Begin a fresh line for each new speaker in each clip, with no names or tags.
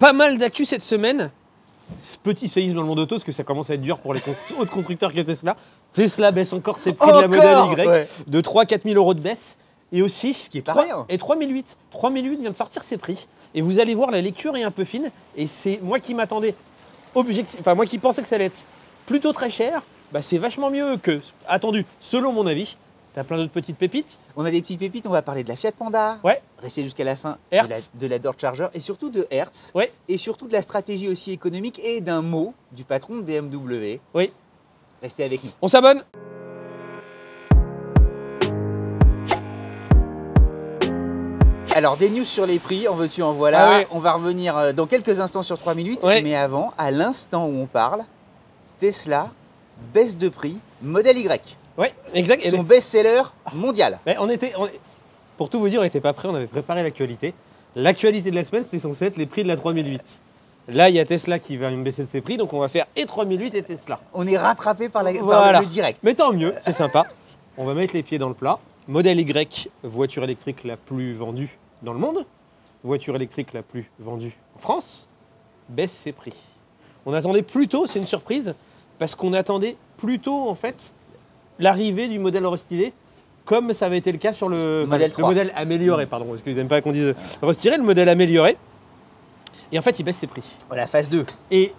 Pas mal d'actu cette semaine. Ce petit séisme dans le monde auto, parce que ça commence à être dur pour les autres constructeurs que Tesla. Tesla baisse encore ses prix de la Model Y de 3-4 000 euros de baisse. Et aussi,
ce qui est pas rien.
Et 3008. 3008 vient de sortir ses prix. Et vous allez voir, la lecture est un peu fine. Et c'est moi qui m'attendais, moi qui pensais que ça allait être plutôt très cher, bah c'est vachement mieux que attendu, selon mon avis. T'as plein d'autres petites pépites.
On a des petites pépites, on va parler de la Fiat Panda.
Ouais.
Restez jusqu'à la fin.
Hertz.
De la Dodge Charger et surtout de Hertz.
Ouais.
Et surtout de la stratégie aussi économique et d'un mot du patron de BMW.
Oui.
Restez avec nous.
On s'abonne.
Alors, des news sur les prix, en veux-tu, en voilà.
Ah ouais.
On va revenir dans quelques instants sur 3008.
Ouais.
Mais avant, à l'instant où on parle, Tesla baisse de prix, Model Y.
Oui, exact.
Son best-seller mondial.
Mais pour tout vous dire, on n'était pas prêts, on avait préparé l'actualité. L'actualité de la semaine, c'était censé être les prix de la 3008. Là, il y a Tesla qui va me baisser de ses prix, donc on va faire et 3008 et Tesla.
On est rattrapé par
Voilà.
le direct.
Mais tant mieux, c'est sympa. On va mettre les pieds dans le plat. Modèle Y, voiture électrique la plus vendue dans le monde. Voiture électrique la plus vendue en France. Baisse ses prix. On attendait plutôt, c'est une surprise, parce qu'on attendait plutôt en fait l'arrivée du modèle restylé, comme ça avait été le cas sur le modèle amélioré, pardon, parce qu'ils n'aiment pas qu'on dise restylé, le modèle amélioré. Et en fait, il baisse ses prix.
Voilà, phase 2.
Et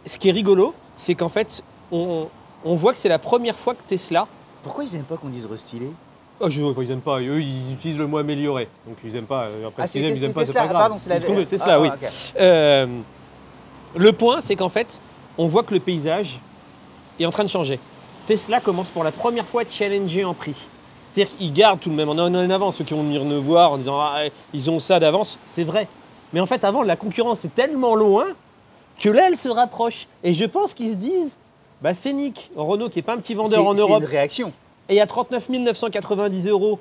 ce qui est rigolo, c'est qu'en fait, on voit que c'est la première fois que Tesla...
Pourquoi ils n'aiment pas qu'on dise restylé?
Ils n'aiment pas, eux ils utilisent le mot amélioré, donc ils n'aiment pas. Après,
c'est
ils aiment pas, c'est
Tesla.
pas grave.
Pardon, c'est la
Tesla, oui.
Okay.
Le point, c'est qu'en fait, on voit que le paysage est en train de changer. Tesla commence pour la première fois à challenger en prix. C'est-à-dire qu'ils gardent tout de même en avance, ceux qui vont venir nous voir en disant ah, ils ont ça d'avance, c'est vrai. Mais en fait, avant, la concurrence est tellement loin que là, elle se rapproche. Et je pense qu'ils se disent, bah, Scénic, Renault, qui n'est pas un petit vendeur en Europe.
C'est une réaction.
Et à 39 990 €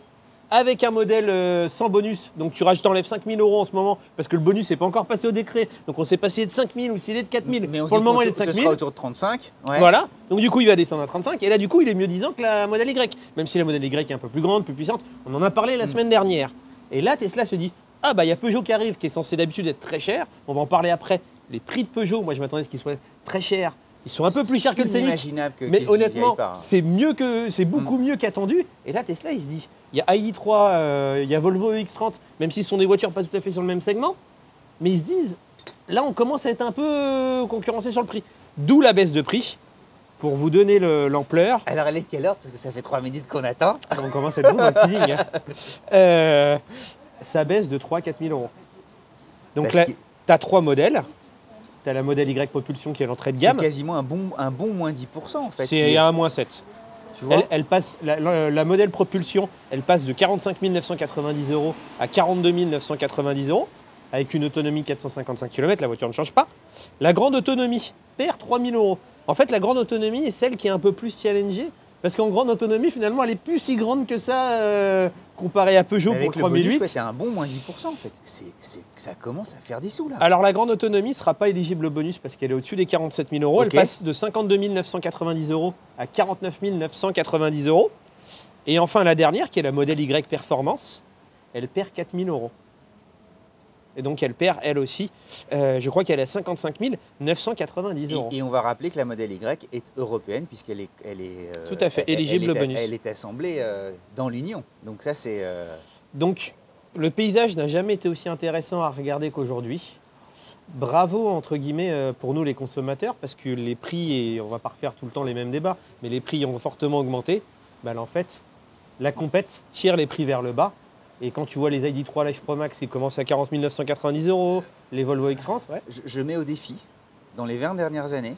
avec un modèle sans bonus. Donc tu t'enlèves 5 000 € en ce moment parce que le bonus n'est pas encore passé au décret. Donc on sait pas s'il est de 5 000 ou s'il est de 4 000.
Mais
pour le moment, il est de 5 000.
Ce sera autour de 35. Ouais.
Voilà. Donc du coup, il va descendre à 35. Et là, du coup, il est mieux disant que la modèle Y. Même si la modèle Y est un peu plus grande, plus puissante. On en a parlé la semaine dernière. Et là, Tesla se dit, ah bah il y a Peugeot qui arrive, qui est censé d'habitude être très cher. On va en parler après. Les prix de Peugeot, moi je m'attendais à ce qu'ils soient très chers. Ils sont un peu plus chers que le Scénic. Mais honnêtement, c'est beaucoup mieux qu'attendu. Et là, Tesla, il se dit, il y a ID.3, il y a Volvo EX30, même s'ils sont des voitures pas tout à fait sur le même segment. Mais ils se disent, là, on commence à être un peu concurrencé sur le prix. D'où la baisse de prix, pour vous donner l'ampleur.
Alors, elle est de quelle heure? Parce que ça fait 3 minutes qu'on attend.
On commence à être bon dans le teasing. Hein. Ça baisse de 3 000 à 4 000 €. Donc là, tu as 3 modèles. Tu as la modèle Y Propulsion qui est l'entrée de gamme.
C'est quasiment un bon moins 10% en fait.
C'est un moins 7.
Tu vois,
elle passe, la modèle Propulsion, elle passe de 45 990 € à 42 990 € avec une autonomie 455 km. La voiture ne change pas. La grande autonomie perd 3 000 €. En fait, la grande autonomie est celle qui est un peu plus challengée. Parce qu'en grande autonomie, finalement, elle est plus si grande que ça comparée à Peugeot pour le 3008.
C'est un bon moins 10% en fait. Ça commence à faire des sous là.
Alors la grande autonomie ne sera pas éligible au bonus parce qu'elle est au-dessus des 47 000 €. Elle passe de 52 990 € à 49 990 €. Et enfin la dernière, qui est la modèle Y Performance, elle perd 4 000 €. Et donc elle perd elle aussi, je crois qu'elle est à 55 990 €.
Et on va rappeler que la modèle Y est européenne puisqu'elle est
tout à fait éligible au bonus.
Elle est assemblée dans l'Union. Donc ça c'est.
Donc le paysage n'a jamais été aussi intéressant à regarder qu'aujourd'hui. Bravo entre guillemets pour nous les consommateurs parce que les prix, et on va pas refaire tout le temps les mêmes débats, mais les prix ont fortement augmenté. Bah, là, en fait, la compète tire les prix vers le bas. Et quand tu vois les ID.3 Life Pro Max, ils commencent à 40 990 €, les Volvo X30. Ouais.
Je mets au défi, dans les 20 dernières années,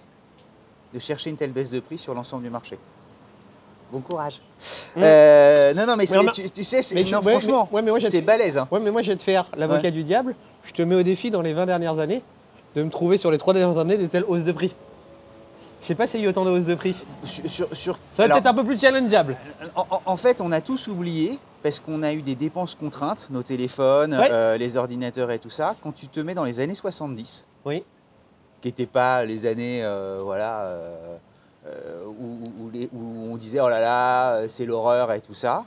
de chercher une telle baisse de prix sur l'ensemble du marché. Bon courage. Non, mais tu sais, franchement, c'est balèze. Hein.
Ouais, mais moi, je vais te faire l'avocat du diable. Je te mets au défi dans les 20 dernières années de me trouver sur les 3 dernières années des telles hausses de prix. Je sais pas s'il y a eu autant de hausses de prix. Ça va peut-être un peu plus challengeable.
En fait, on a tous oublié, parce qu'on a eu des dépenses contraintes, nos téléphones, les ordinateurs et tout ça. Quand tu te mets dans les années 70,
oui.
Qui n'étaient pas les années où on disait oh là là, c'est l'horreur et tout ça,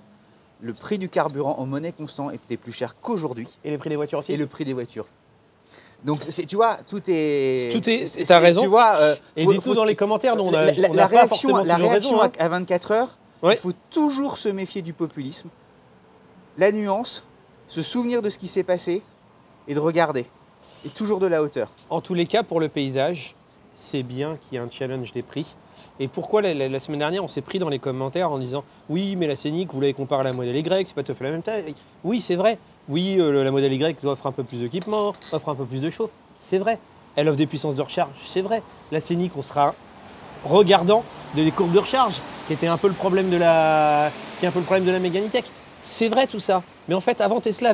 le prix du carburant en monnaie constante était plus cher qu'aujourd'hui.
Et les prix des voitures aussi.
Et le prix des voitures. Donc, tu vois, tout est.
T'as raison.
Tu vois,
et dites-nous dans les commentaires, nous,
la réaction
raison,
à 24 heures, il faut toujours se méfier du populisme, la nuance, se souvenir de ce qui s'est passé et de regarder. Et toujours de la hauteur.
En tous les cas, pour le paysage, c'est bien qu'il y ait un challenge des prix. Et pourquoi la semaine dernière, on s'est pris dans les commentaires en disant « Oui, mais la Scénic, vous l'avez comparée à la Model Y, c'est pas tout à fait la même taille. » Oui, c'est vrai. Oui, la Model Y offre un peu plus d'équipement, offre un peu plus de chaud. C'est vrai. Elle offre des puissances de recharge. C'est vrai. La Scénic, on sera regardant des courbes de recharge, qui était un peu le problème de la Mégane E-Tech. C'est vrai tout ça. Mais en fait, avant, Tesla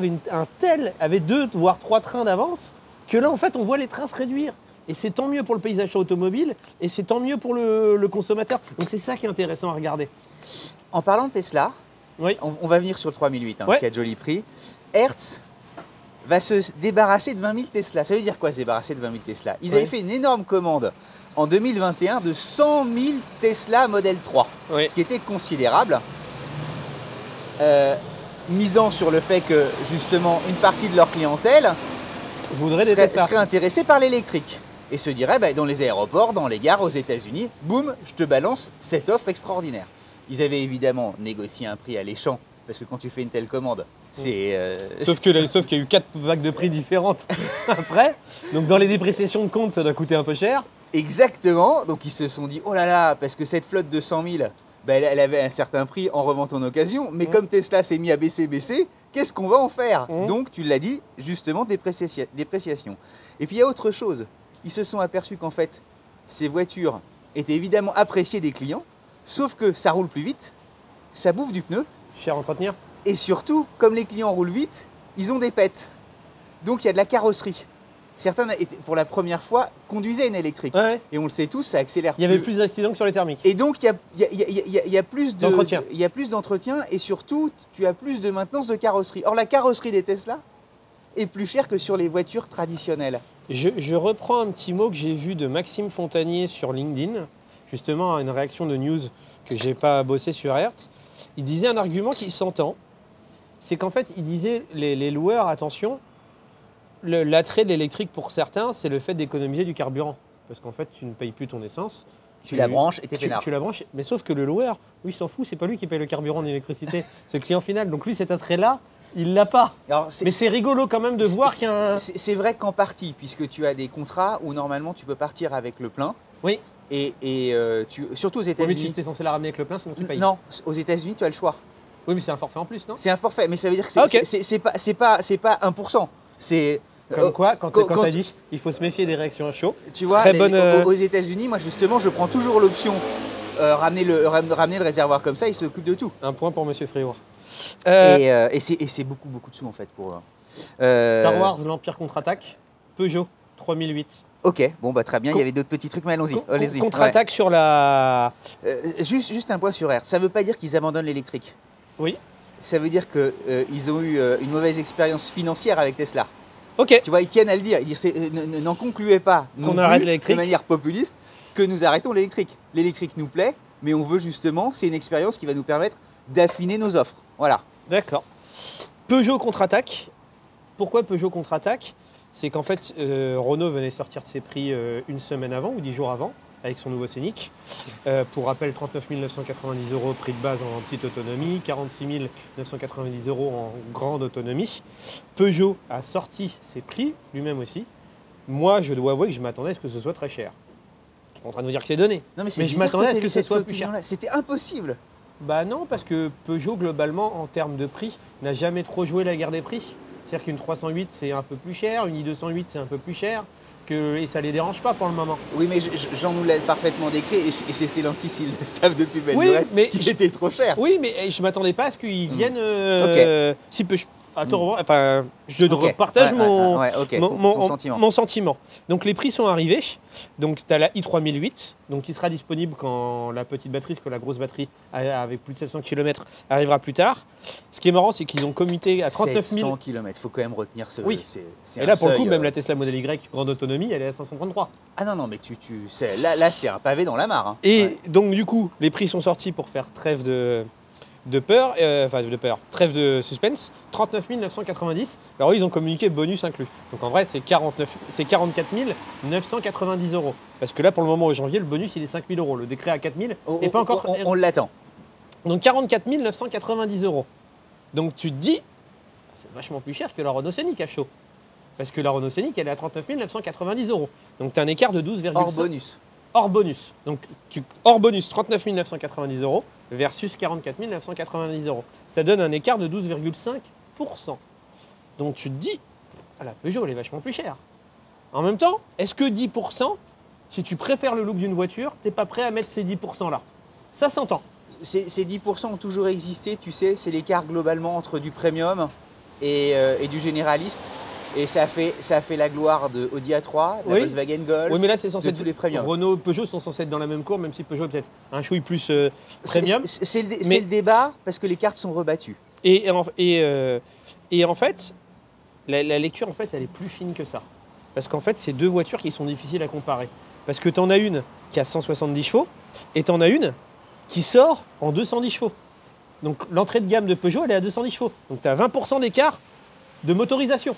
avait 2 voire 3 trains d'avance, que là, en fait, on voit les trains se réduire. Et c'est tant mieux pour le paysage automobile, et c'est tant mieux pour le consommateur. Donc c'est ça qui est intéressant à regarder.
En parlant de Tesla,
oui.
on va venir sur le 3008, qui a de joli prix. Hertz va se débarrasser de 20 000 Tesla. Ça veut dire quoi, se débarrasser de 20 000 Tesla? Ils avaient fait une énorme commande en 2021 de 100 000 Tesla Model 3, ce qui était considérable. Misant sur le fait que, justement, une partie de leur clientèle serait intéressée par l'électrique. Et se dirait, dans les aéroports, dans les gares, aux États-Unis, boum, je te balance cette offre extraordinaire. Ils avaient évidemment négocié un prix alléchant, parce que quand tu fais une telle commande, c'est...
Sauf qu'il y a eu 4 vagues de prix différentes après. Donc dans les dépréciations de compte, ça doit coûter un peu cher.
Exactement. Donc ils se sont dit, oh là là, parce que cette flotte de 100 000, elle avait un certain prix en revente en occasion. Mais comme Tesla s'est mis à baisser, qu'est-ce qu'on va en faire? Donc tu l'as dit, justement, dépréciation. Et puis il y a autre chose. Ils se sont aperçus qu'en fait, ces voitures étaient évidemment appréciées des clients, sauf que ça roule plus vite, ça bouffe du pneu.
Cher à entretenir.
Et surtout, comme les clients roulent vite, ils ont des pètes. Donc il y a de la carrosserie. Certains, pour la première fois, conduisaient une électrique.
Ouais.
Et on le sait tous, ça accélère plus.
Il y avait plus d'accidents que sur les thermiques.
Et donc il y a plus d'entretien. Il y a plus d'entretien et surtout, tu as plus de maintenance de carrosserie. Or, la carrosserie des Tesla est plus chère que sur les voitures traditionnelles.
Je reprends un petit mot que j'ai vu de Maxime Fontanier sur LinkedIn, justement à une réaction de news que j'ai pas bossé sur Hertz. Il disait un argument qui s'entend, c'est qu'en fait, il disait les loueurs, attention, l'attrait de l'électrique pour certains, c'est le fait d'économiser du carburant. Parce qu'en fait, tu ne payes plus ton essence.
Tu la branches et t'es peinard.
Tu la branches, mais sauf que le loueur, lui, il s'en fout, c'est pas lui qui paye le carburant de l'électricité, c'est le client final. Donc lui, cet attrait-là, il l'a pas. Mais c'est rigolo quand même de voir qu'il y a un...
C'est vrai qu'en partie, puisque tu as des contrats où normalement tu peux partir avec le plein.
Oui.
Et surtout aux États-Unis.
Oui, tu es censé la ramener avec le plein, sinon tu payes.
Non, aux États-Unis, tu as le choix.
Oui, mais c'est un forfait en plus, non?
C'est un forfait, mais ça veut dire que c'est pas 1%. C'est...
Comme quoi, quand tu as dit il faut se méfier des réactions à chaud.
Tu vois, aux États-Unis, moi justement, je prends toujours l'option ramener le réservoir comme ça, il s'occupe de tout.
Un point pour Monsieur Fréour.
Et c'est beaucoup de sous en fait pour.
Star Wars, l'Empire contre-attaque, Peugeot 3008.
Ok, bon bah très bien, il y avait d'autres petits trucs, mais allons-y.
Contre-attaque sur la.
Juste un point sur R. Ça ne veut pas dire qu'ils abandonnent l'électrique.
Oui.
Ça veut dire qu'ils ont eu une mauvaise expérience financière avec Tesla.
Ok.
Tu vois, ils tiennent à le dire. Ils disent n'en concluez pas
qu'on arrête l'électrique
de manière populiste que nous arrêtons l'électrique. L'électrique nous plaît, mais on veut justement, c'est une expérience qui va nous permettre d'affiner nos offres. Voilà.
D'accord. Peugeot contre-attaque. Pourquoi Peugeot contre-attaque? C'est qu'en fait, Renault venait sortir de ses prix une semaine avant ou 10 jours avant avec son nouveau Scénic. Pour rappel, 39 990 € prix de base en petite autonomie, 46 990 € en grande autonomie. Peugeot a sorti ses prix, lui-même aussi. Moi, je dois avouer que je m'attendais à ce que ce soit très cher. Je suis pas en train de vous dire que c'est donné.
Non, mais
je m'attendais à ce que ce soit plus cher.
C'était impossible.
Bah non, parce que Peugeot, globalement, en termes de prix, n'a jamais trop joué la guerre des prix. C'est-à-dire qu'une 308, c'est un peu plus cher, une i208, c'est un peu plus cher. Et ça ne les dérange pas pour le moment.
Oui, mais Jean nous l'a parfaitement décrit, et chez Stellantis, ils le savent depuis belle lurette, c'était trop cher.
Oui, mais je ne m'attendais pas à ce qu'ils viennent si peu. Enfin, je partage mon sentiment. Donc les prix sont arrivés. Donc tu as la i3008, donc qui sera disponible quand la petite batterie, parce que la grosse batterie avec plus de 700 km arrivera plus tard. Ce qui est marrant, c'est qu'ils ont commuté à 39 000
700 km, il faut quand même retenir ce...
Oui. Et là, pour le coup, même la Tesla Model Y, grande autonomie, elle est à 533.
Ah non, mais là c'est un pavé dans la mare. Hein.
Et donc du coup, les prix sont sortis pour faire trêve de de peur, trêve de suspense, 39 990. Alors ils ont communiqué bonus inclus. Donc en vrai, c'est 44 990 €. Parce que là, pour le moment, au janvier, le bonus, il est 5 000 €. Le décret à 4 000 n'est pas encore...
On l'attend.
Donc 44 990 €. Donc tu te dis, c'est vachement plus cher que la Renault Scénic à chaud. Parce que la Renault Scénic, elle est à 39 990 €. Donc tu as un écart de 12,5.
Hors bonus.
Hors bonus. Donc hors bonus, 39 990 € versus 44 990 €. Ça donne un écart de 12,5%. Donc tu te dis, ah, la Peugeot, elle est vachement plus chère. En même temps, est-ce que 10%, si tu préfères le look d'une voiture, tu n'es pas prêt à mettre ces 10% là? Ça s'entend.
Ces 10% ont toujours existé, tu sais, c'est l'écart globalement entre du premium et du généraliste. Et ça a fait la gloire de Audi A3, de la Volkswagen Golf,
oui, mais là, c'est censé
de tous les premiums.
Renault, Peugeot sont censés être dans la même cour, même si Peugeot est peut-être un chouille plus premium.
C'est le débat parce que les cartes sont rebattues.
Et en fait, la lecture, en fait, elle est plus fine que ça. Parce qu'en fait, c'est deux voitures qui sont difficiles à comparer. Parce que tu en as une qui a 170 chevaux et tu en as une qui sort en 210 chevaux. Donc l'entrée de gamme de Peugeot, elle est à 210 chevaux. Donc tu as 20% d'écart de motorisation.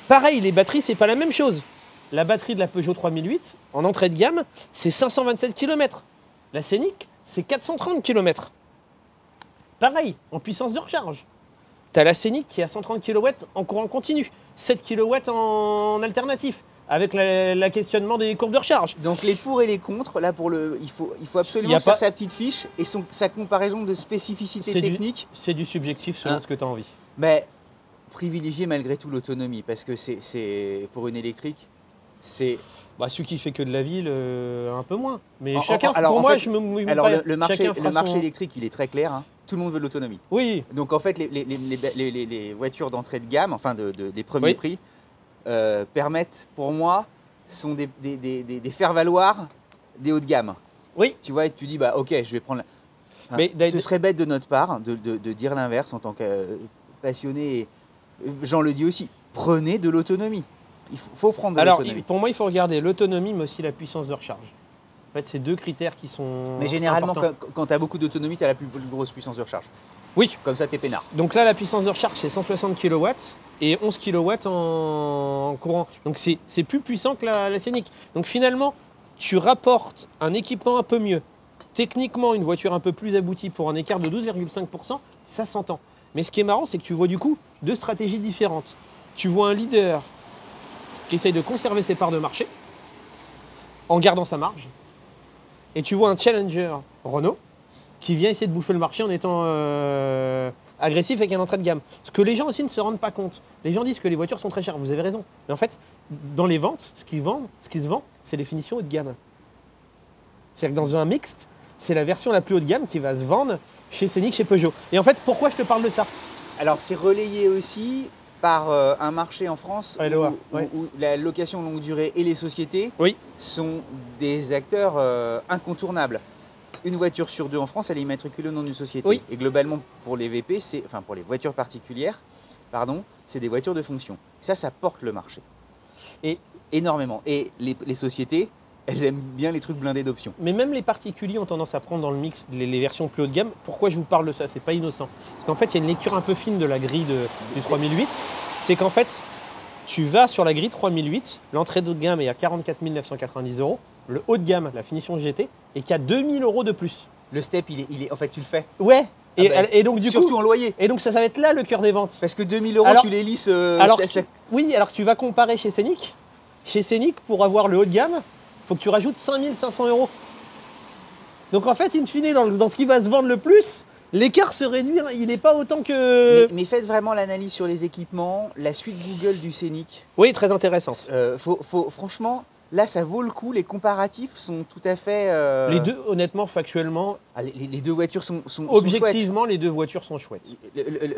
Pareil, les batteries, c'est pas la même chose. La batterie de la Peugeot 3008, en entrée de gamme, c'est 527 km. La Scénic, c'est 430 km. Pareil, en puissance de recharge. Tu as la Scénic qui est à 130 kW en courant continu, 7 kW en alternatif, avec le questionnement des courbes de recharge.
Donc les pour et les contre, là il faut absolument faire sa petite fiche et sa comparaison de spécificité technique.
C'est du subjectif selon ce que tu as envie.
Mais privilégier malgré tout l'autonomie, parce que c'est pour une électrique, c'est...
celui qui fait que de la ville, un peu moins. Mais
le marché électrique, il est très clair. Hein. Tout le monde veut l'autonomie.
Oui.
Donc en fait, les voitures d'entrée de gamme, enfin des premiers prix, permettent, pour moi, sont des faire-valoir des hauts de gamme.
Oui.
Tu vois, et tu dis, ok, je vais prendre... ce serait bête de notre part de dire l'inverse en tant que passionné. Jean le dit aussi, prenez de l'autonomie. Il faut prendre de l'autonomie.
Alors, pour moi, il faut regarder l'autonomie, mais aussi la puissance de recharge. En fait, c'est deux critères qui sont
Mais généralement,
importants.
quand tu as beaucoup d'autonomie, tu as la plus grosse puissance de recharge.
Oui.
Comme ça, tu es peinard.
Donc là, la puissance de recharge, c'est 160 kW et 11 kW en courant. Donc, c'est plus puissant que la Scénic. Donc, finalement, tu rapportes un équipement un peu mieux. Techniquement, une voiture un peu plus aboutie pour un écart de 12,5%, ça s'entend. Mais ce qui est marrant, c'est que tu vois du coup deux stratégies différentes. Tu vois un leader qui essaye de conserver ses parts de marché en gardant sa marge. Et tu vois un challenger Renault qui vient essayer de bouffer le marché en étant agressif avec une entrée de gamme. Ce que les gens aussi ne se rendent pas compte. Les gens disent que les voitures sont très chères. Vous avez raison. Mais en fait, dans les ventes, ce qui se vend, c'est les finitions haut de gamme. C'est-à-dire que dans un mixte, c'est la version la plus haut de gamme qui va se vendre chez Scénic, chez Peugeot. Et en fait, pourquoi je te parle de ça?
Alors, c'est relayé aussi par un marché en France où la location longue durée et les sociétés sont des acteurs incontournables. Une voiture sur deux en France, elle est immatriculée au nom d'une société. Oui. Et globalement, pour les VP, pour les voitures particulières, c'est des voitures de fonction. Ça porte le marché. Et énormément. Et les sociétés, elles aiment bien les trucs blindés d'options.
Mais même les particuliers ont tendance à prendre dans le mix les versions plus haut de gamme. Pourquoi je vous parle de ça? C'est pas innocent. Parce qu'en fait, il y a une lecture un peu fine de la grille du 3008. C'est qu'en fait, tu vas sur la grille 3008, l'entrée de gamme est à 44 990 €. Le haut de gamme, la finition GT, est qu'à 2 000 € de plus.
Le step, en fait, tu le fais.
Ouais. Et donc,
surtout en loyer.
Et donc, ça va être là le cœur des ventes.
Parce que 2 000 €, tu les lisses.
Oui, alors que tu vas comparer chez Scénic. Chez Scénic, pour avoir le haut de gamme, il faut que tu rajoutes 5 500 €. Donc en fait, in fine, dans ce qui va se vendre le plus, l'écart se réduit, il n'est pas autant que...
Mais faites vraiment l'analyse sur les équipements, la suite Google du Scénic.
Oui, très intéressante.
Franchement, là, ça vaut le coup, les comparatifs sont tout à fait...
Les deux, honnêtement, factuellement...
les deux voitures sont
objectivement,
sont
les deux voitures sont chouettes.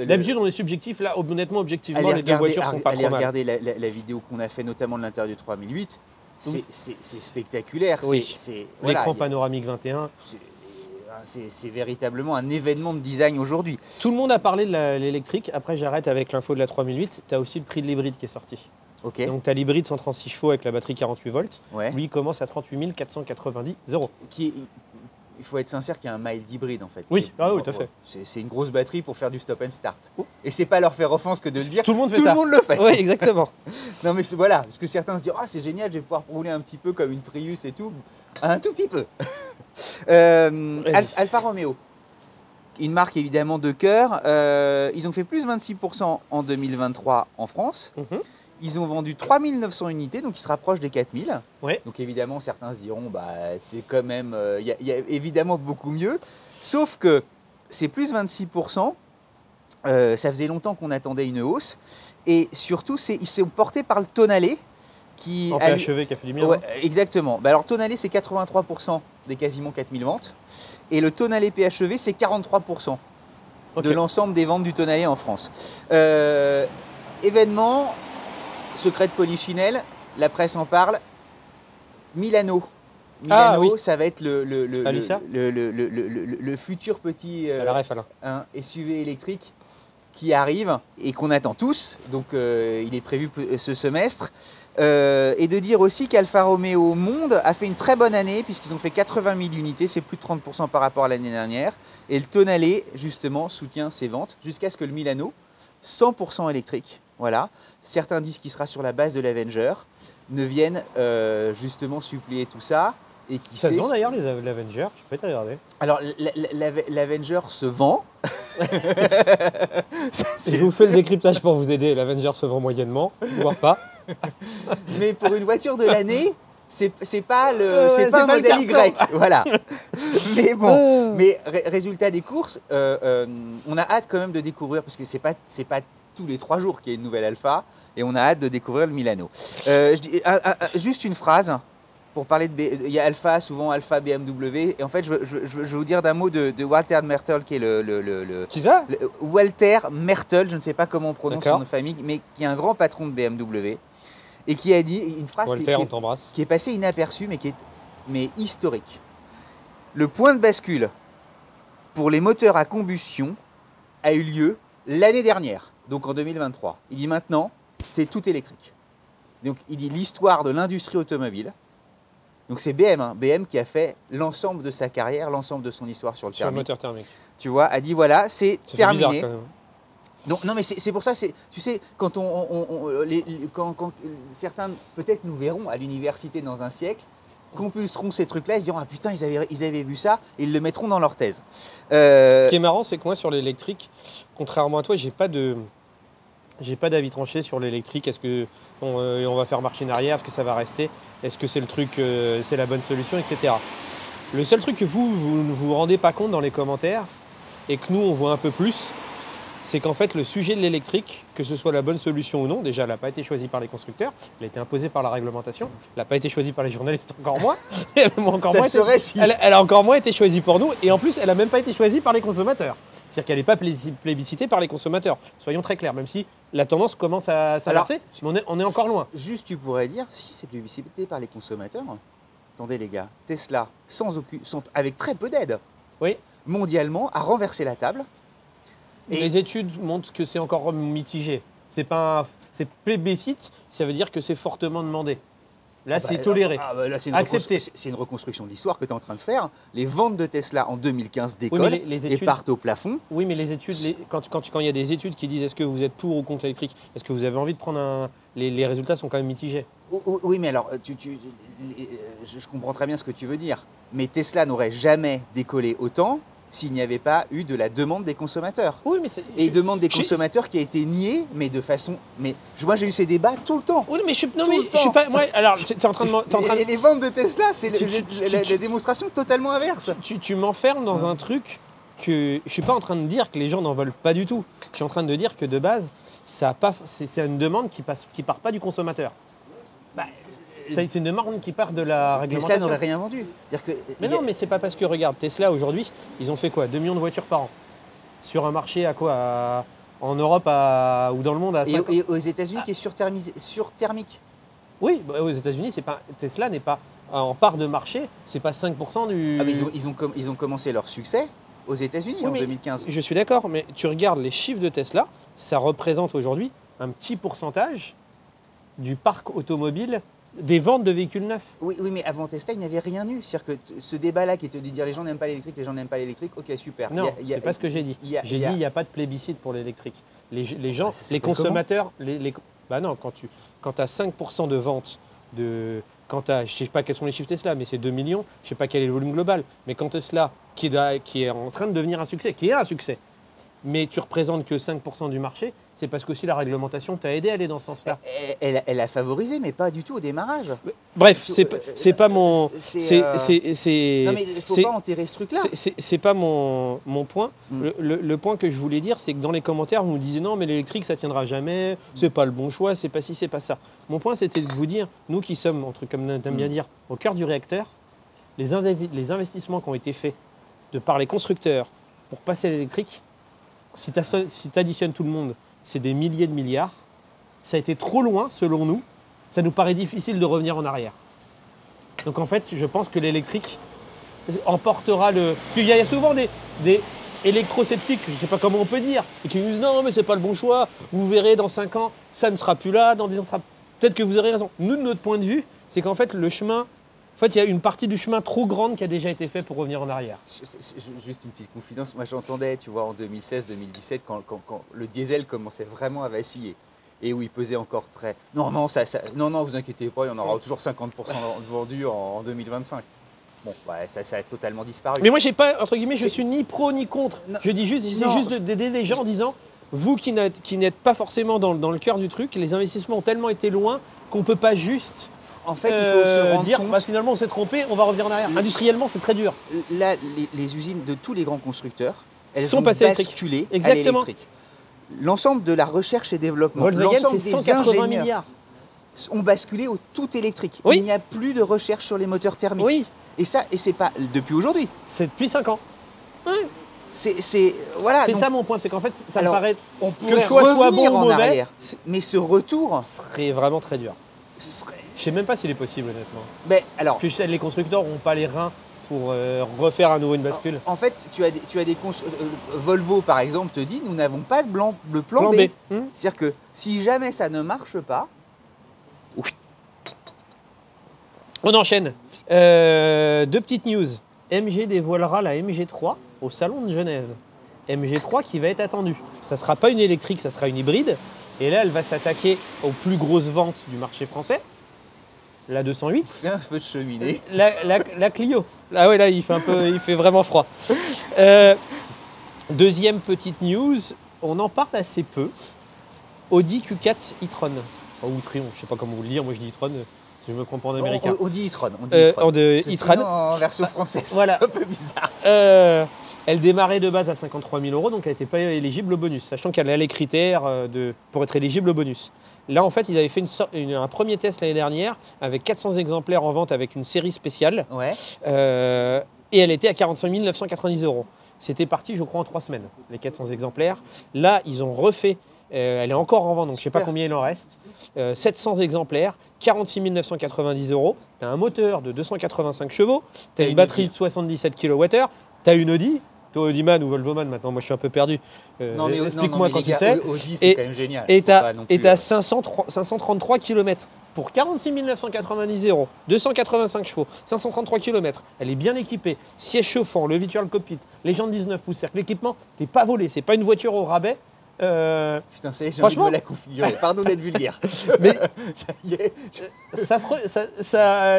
D'habitude, on est subjectif, là, honnêtement, objectivement, les deux voitures sont pas trop mal.
Regardez la vidéo qu'on a fait, notamment de l'intérieur du 3008. C'est spectaculaire.
Oui. L'écran panoramique 21.
C'est véritablement un événement de design aujourd'hui.
Tout le monde a parlé de l'électrique. Après, j'arrête avec l'info de la 3008. Tu as aussi le prix de l'hybride qui est sorti.
Okay.
Donc, tu as l'hybride 136 chevaux avec la batterie 48 volts.
Ouais.
Lui, il commence à 38 490 €.
il faut être sincère qu'il y a un mild hybride en fait.
Oui, oui, tout à fait.
C'est une grosse batterie pour faire du stop and start. Et c'est pas leur faire offense que de le dire.
Tout le monde fait ça.
Tout le monde le fait.
Oui, exactement.
Non mais voilà, parce que certains se disent c'est génial, je vais pouvoir rouler un petit peu comme une Prius et tout. Un tout petit peu. Alfa Romeo, une marque évidemment de cœur. Ils ont fait plus 26% en 2023 en France. Ils ont vendu 3900 unités, donc ils se rapprochent des 4000.
Ouais.
Donc évidemment, certains se diront, c'est quand même, il y a évidemment beaucoup mieux. Sauf que c'est plus 26%. Ça faisait longtemps qu'on attendait une hausse. Et surtout, ils sont portés par le Tonale.
En PHEV qui a fait du bien.
Ouais, exactement. Alors Tonale, c'est 83% des quasiment 4000 ventes. Et le Tonale PHEV, c'est 43% de l'ensemble des ventes du Tonale en France. Événement... Secret de Polichinelle, la presse en parle. Milano. Milano, ça va être le futur petit SUV électrique qui arrive et qu'on attend tous. Donc il est prévu ce semestre. Et de dire aussi qu'Alfa Romeo Monde a fait une très bonne année puisqu'ils ont fait 80 000 unités, c'est plus de 30% par rapport à l'année dernière. Et le Tonale, justement, soutient ses ventes jusqu'à ce que le Milano, 100% électrique, voilà. Certains disent qu'il sera sur la base de l'Avenger, ne viennent justement suppléer tout ça. Et qui
ça se vend d'ailleurs l'Avenger, je peux te regarder.
Alors l'Avenger se vend.
Je vous fais le décryptage pour vous aider. L'Avenger se vend moyennement, voire pas.
Mais pour une voiture de l'année, c'est pas un modèle Y. Voilà. Mais bon, résultat des courses, on a hâte quand même de découvrir, parce que c'est pas tous les 3 jours qu'il y a une nouvelle Alpha, et on a hâte de découvrir le Milano. Juste une phrase pour parler il y a Alpha, souvent Alpha BMW, et en fait je veux vous dire d'un mot de Walter Mertl, qui est
Qui ça
Walter Mertl, je ne sais pas comment on prononce son nom de famille, mais qui est un grand patron de BMW, et qui a dit une phrase qui est passée inaperçue, mais qui est historique. Le point de bascule pour les moteurs à combustion a eu lieu l'année dernière, donc en 2023. Il dit maintenant, c'est tout électrique. Donc il dit l'histoire de l'industrie automobile. Donc c'est BM qui a fait l'ensemble de sa carrière, l'ensemble de son histoire sur le thermique.
Sur le moteur thermique.
Tu vois, a dit voilà, c'est terminé.
Bizarre, quand même.
Donc, non mais c'est pour ça, tu sais, quand quand certains peut-être nous verront à l'université dans un siècle, compulseront ces trucs-là, ils se diront ah putain ils avaient vu ça, et ils le mettront dans leur thèse.
Ce qui est marrant, c'est que moi sur l'électrique, contrairement à toi, j'ai pas d'avis tranché sur l'électrique. Est-ce que on va faire marche en arrière? Est-ce que ça va rester? Est-ce que c'est le truc, c'est la bonne solution, etc. Le seul truc que vous ne vous rendez pas compte dans les commentaires, et que nous on voit un peu plus, c'est qu'en fait le sujet de l'électrique, que ce soit la bonne solution ou non, déjà elle n'a pas été choisie par les constructeurs, elle a été imposée par la réglementation, elle n'a pas été choisie par les journalistes encore moins, elle a encore moins été choisie pour nous, et en plus elle n'a même pas été choisie par les consommateurs. C'est-à-dire qu'elle n'est pas plébiscitée par les consommateurs, soyons très clairs, même si la tendance commence à s'inverser, mais on est encore loin.
Juste tu pourrais dire, si c'est plébiscité par les consommateurs, attendez les gars, Tesla, avec très peu d'aide, mondialement, a renversé la table.
Et les études montrent que c'est encore mitigé. C'est plébiscite, ça veut dire que c'est fortement demandé. Là, c'est toléré.
Là, accepté. C'est une reconstruction de l'histoire que tu es en train de faire. Les ventes de Tesla en 2015 décollent et partent au plafond.
Oui, mais les études, quand il y a des études qui disent est-ce que vous êtes pour ou contre l'électrique, est-ce que vous avez envie de prendre les résultats sont quand même mitigés.
Oui, mais alors, je comprends très bien ce que tu veux dire. Mais Tesla n'aurait jamais décollé autant s'il n'y avait pas eu de la demande des consommateurs.
Oui, mais
et demande des consommateurs qui a été niée, mais de façon... moi, j'ai eu ces débats tout le temps.
Oui, mais je suis pas... Moi, alors, tu es en train de...
Les ventes de Tesla, c'est la démonstration totalement inverse.
Tu m'enfermes dans un truc que... Je suis pas en train de dire que les gens n'en veulent pas du tout. Je suis en train de dire que de base, c'est une demande qui part pas du consommateur. C'est une demande qui part de la réglementation.
Tesla n'aurait rien vendu.
Mais non, mais c'est pas parce que, regarde, Tesla aujourd'hui, ils ont fait quoi? 2 millions de voitures par an. Sur un marché à quoi? En Europe ou dans le monde à 5
Et aux États-Unis qui est surthermique.
Oui, aux États-Unis, Tesla n'est pas en part de marché, c'est pas 5% du.
Ah, mais ils ont commencé leur succès aux États-Unis en 2015.
Je suis d'accord, mais tu regardes les chiffres de Tesla, ça représente aujourd'hui un petit pourcentage du parc automobile Des ventes de véhicules neufs.
Oui, mais avant Tesla, il n'y avait rien eu. C'est-à-dire que ce débat-là qui était de dire les gens n'aiment pas l'électrique, les gens n'aiment pas l'électrique, ok, super.
Non, c'est pas ce que j'ai dit. J'ai dit il n'y a pas de plébiscite pour l'électrique. Les gens, les consommateurs, bah non, quand tu as 5% de ventes, je ne sais pas quels sont les chiffres Tesla, mais c'est 2 millions, je ne sais pas quel est le volume global, mais quand Tesla, qui est en train de devenir un succès, qui est un succès, mais tu représentes que 5% du marché, c'est parce qu'aussi la réglementation t'a aidé à aller dans ce sens-là.
Elle a favorisé, mais pas du tout au démarrage.
Bref, c'est pas mon...
Non, mais il ne faut pas enterrer ce truc-là.
C'est pas mon point. Le point que je voulais dire, c'est que dans les commentaires, vous nous disiez non, mais l'électrique, ça tiendra jamais, c'est pas le bon choix, c'est pas ci, c'est pas ça. Mon point, c'était de vous dire, nous qui sommes, comme t'aimes bien dire, au cœur du réacteur, les investissements qui ont été faits par les constructeurs pour passer à l'électrique, si tu additionnes tout le monde, c'est des milliers de milliards. Ça a été trop loin, selon nous. Ça nous paraît difficile de revenir en arrière. Donc en fait, je pense que l'électrique emportera le... Parce qu'il y a souvent des électro-sceptiques, je ne sais pas comment on peut dire, et qui nous disent non, mais c'est pas le bon choix. Vous verrez, dans 5 ans, ça ne sera plus là. Dans 10 ans, peut-être que vous aurez raison. Nous, de notre point de vue, c'est qu'en fait, le chemin... En fait, il y a une partie du chemin trop grande qui a déjà été fait pour revenir en arrière.
Juste une petite confidence. Moi, j'entendais, tu vois, en 2016-2017, quand le diesel commençait vraiment à vaciller et où il pesait encore très... Non, vous inquiétez pas, il y en aura toujours 50% de vendus en 2025. Bon, ouais, ça a totalement disparu.
Mais moi, j'ai pas, entre guillemets, je suis ni pro ni contre. Non. Je dis juste, c'est juste d'aider les gens en disant, vous qui n'êtes pas forcément dans le cœur du truc, les investissements ont tellement été loin qu'on ne peut pas juste...
En fait, il faut se rendre
dire,
compte...
bah, finalement, on s'est trompé, on va revenir en arrière. Industriellement, c'est très dur.
Là, les usines de tous les grands constructeurs, elles
sont
passées basculé à l'électrique. L'ensemble de la recherche et développement, l'ensemble des 180 milliards ont basculé au tout électrique.
Oui.
Il n'y a plus de recherche sur les moteurs thermiques.
Oui.
Et c'est pas depuis aujourd'hui.
C'est depuis 5 ans. Oui.
Voilà.
C'est ça mon point, c'est qu'en fait, ça me paraît
on pourrait que le choix soit bon ou mauvais, arrière, mais ce retour
serait vraiment très dur. Je sais même pas s'il est possible, honnêtement.
Mais alors,
parce que les constructeurs n'ont pas les reins pour refaire à nouveau une bascule.
En fait, tu as des Volvo, par exemple, te dit nous n'avons pas de plan B. C'est-à-dire que si jamais ça ne marche pas... Oui.
On enchaîne. 2 petites news. MG dévoilera la MG3 au Salon de Genève. MG3 qui va être attendue. Ça ne sera pas une électrique, ça sera une hybride. Et là, elle va s'attaquer aux plus grosses ventes du marché français. La 208.
C'est un feu de cheminée.
La Clio. Ah ouais, là, il fait vraiment froid. Deuxième petite news, on en parle assez peu. Audi Q4 e-tron. Ou e-tron, je ne sais pas comment vous le dire, moi je dis e-tron, si je me comprends en américain.
Audi e-tron.
e-tron.
En version française,
voilà.
C'est un peu bizarre.
Elle démarrait de base à 53 000 €, donc elle n'était pas éligible au bonus, sachant qu'elle a les critères pour être éligible au bonus. Là, en fait, ils avaient fait un premier test l'année dernière avec 400 exemplaires en vente avec une série spéciale.
Ouais.
Et elle était à 45 990 €. C'était parti, je crois, en 3 semaines, les 400 exemplaires. Là, ils ont refait, elle est encore en vente, donc je ne sais pas combien il en reste. 700 exemplaires, 46 990 €. Tu as un moteur de 285 chevaux, tu as une batterie de 77 kWh, tu as une Audi. Toi, Audiman ou Volvoman, maintenant, moi je suis un peu perdu. Explique-moi quand tu sais.
Audi, c'est quand même génial.
Et tu as 533 km pour 46 990 €, 285 chevaux, 533 km. Elle est bien équipée, siège chauffant, le virtual cockpit, les jantes 19 pouces. C'est-à-dire que l'équipement, t'es pas volé, c'est pas une voiture au rabais.
Putain, j'ai envie de me la configurer. Pardon d'être vulgaire.
Mais ça y est.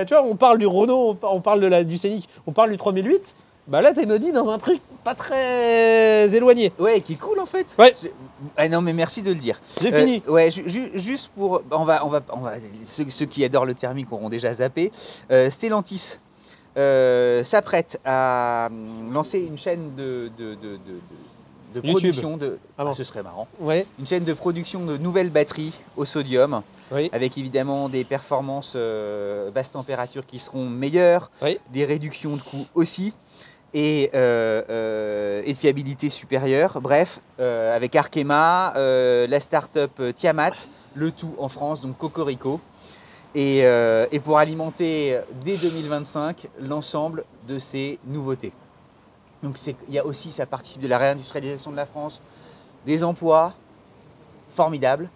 Tu vois, on parle du Renault, on parle du Scénic, on parle du 3008. Bah là, t'as une Audi dans un prix pas très éloigné.
Ouais, qui est cool en fait.
Ouais.
Non, mais merci de le dire.
J'ai fini.
Ouais, juste pour, on va ceux qui adorent le thermique auront déjà zappé. Stellantis s'apprête à lancer une chaîne de production de. Ah bon. Ce serait marrant.
Ouais.
Une chaîne de production de nouvelles batteries au sodium,
oui.
Avec évidemment des performances basse température qui seront meilleures,
oui.
Des réductions de coûts aussi. Et de fiabilité supérieure. Bref, avec Arkema, la start-up Tiamat, le tout en France, donc Cocorico. Et pour alimenter dès 2025 l'ensemble de ces nouveautés. Donc ça participe de la réindustrialisation de la France, des emplois formidables.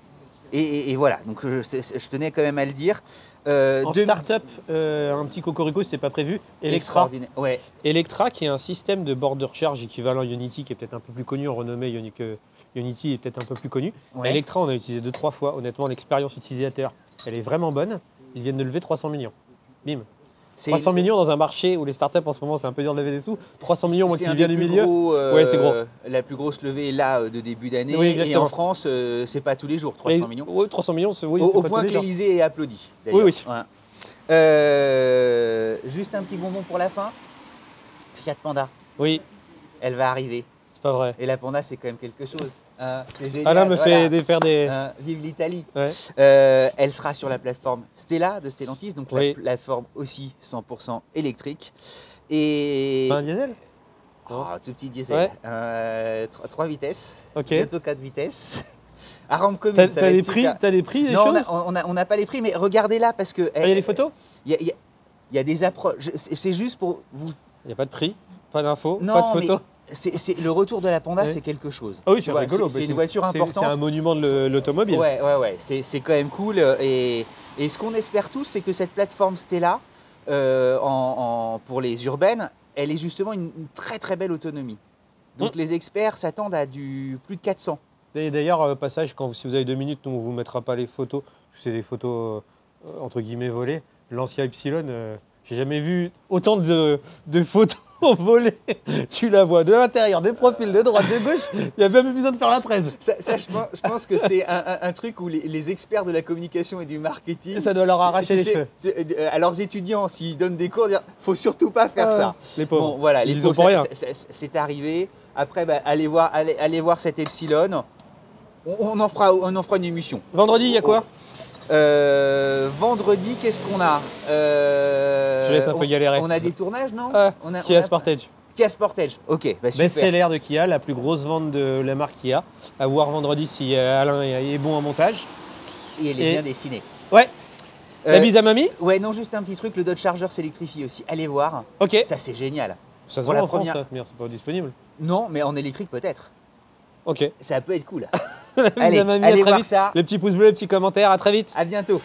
Et voilà, donc je tenais quand même à le dire.
En start-up, un petit cocorico, c'était pas prévu. Electra.
Ouais.
Electra, qui est un système de border charge équivalent à Ionity, qui est peut-être un peu plus connu en renommée. Ionity est peut-être un peu plus connu. Ouais. Electra, on a utilisé 2-3 fois. Honnêtement, l'expérience utilisateur, elle est vraiment bonne. Ils viennent de lever 300 millions. Bim. 300 millions dans un marché où les startups en ce moment c'est un peu dur de lever des sous. 300 millions, moi qui viens du milieu.
Ouais, c'est gros. La plus grosse levée là de début d'année. Oui, et en France, c'est pas tous les jours, 300 millions.
Oui, 300 millions, oui,
au point que l'Elysée est applaudi.
Oui, oui.
Ouais. Juste un petit bonbon pour la fin. Fiat Panda.
Oui.
Elle va arriver.
C'est pas vrai.
Et la Panda, c'est quand même quelque chose. C'est génial.
Alain me fait faire des...
vive l'Italie.
Ouais.
Elle sera sur la plateforme Stella de Stellantis, donc la plateforme aussi 100% électrique. Et...
Pas un diesel?
Tout petit diesel.
Ouais.
3 vitesses,
okay.
Bientôt 4 vitesses. À rampe commune,
t'as des prix, des
non,
choses?
on n'a pas les prix, mais regardez là parce que...
Il y a des photos?
Il y a des approches. C'est juste pour vous...
Il n'y a pas de prix, pas d'infos, pas de photos?
Le retour de la Panda, c'est quelque chose.
Ah oui, c'est rigolo.
C'est une voiture importante.
C'est un monument de l'automobile.
Ouais. C'est quand même cool. Et ce qu'on espère tous, c'est que cette plateforme Stella, pour les urbaines, elle est justement une très très belle autonomie. Donc les experts s'attendent à du plus de 400.
Et d'ailleurs, passage, si vous avez 2 minutes, on ne vous mettra pas les photos. C'est des photos entre guillemets volées. Lancia Ypsilon, j'ai jamais vu autant de photos volées. Tu la vois de l'intérieur, des profils, de droite, de gauche. Il n'y a même besoin de faire la presse.
Ça, je pense que c'est un truc où les experts de la communication et du marketing...
Ça doit leur arracher les cheveux.
À leurs étudiants, s'ils donnent des cours, dire faut surtout pas faire ça.
Les pauvres.
Bon, voilà,
ils ont pour rien.
C'est arrivé. Après, allez voir cet Epsilon. On en fera une émission.
Vendredi, il y a quoi?
Vendredi, qu'est-ce qu'on a?
Je laisse un peu galérer.
On a des tournages, non?
Kia Sportage.
Kia Sportage, ok, super.
Best-seller de Kia, la plus grosse vente de la marque Kia. À voir vendredi si Alain est bon en montage.
Et elle est bien dessinée.
Ouais. La bise à mamie?
Ouais, non, juste un petit truc, le Dodge Charger s'électrifie aussi. Allez voir.
Ok.
Ça, c'est génial.
Ça se vend en France, ça, c'est pas disponible.
Non, mais en électrique peut-être.
Ok.
Ça peut être cool.
Allez voir ça. Les petits pouces bleus, les petits commentaires, à très vite.
À bientôt.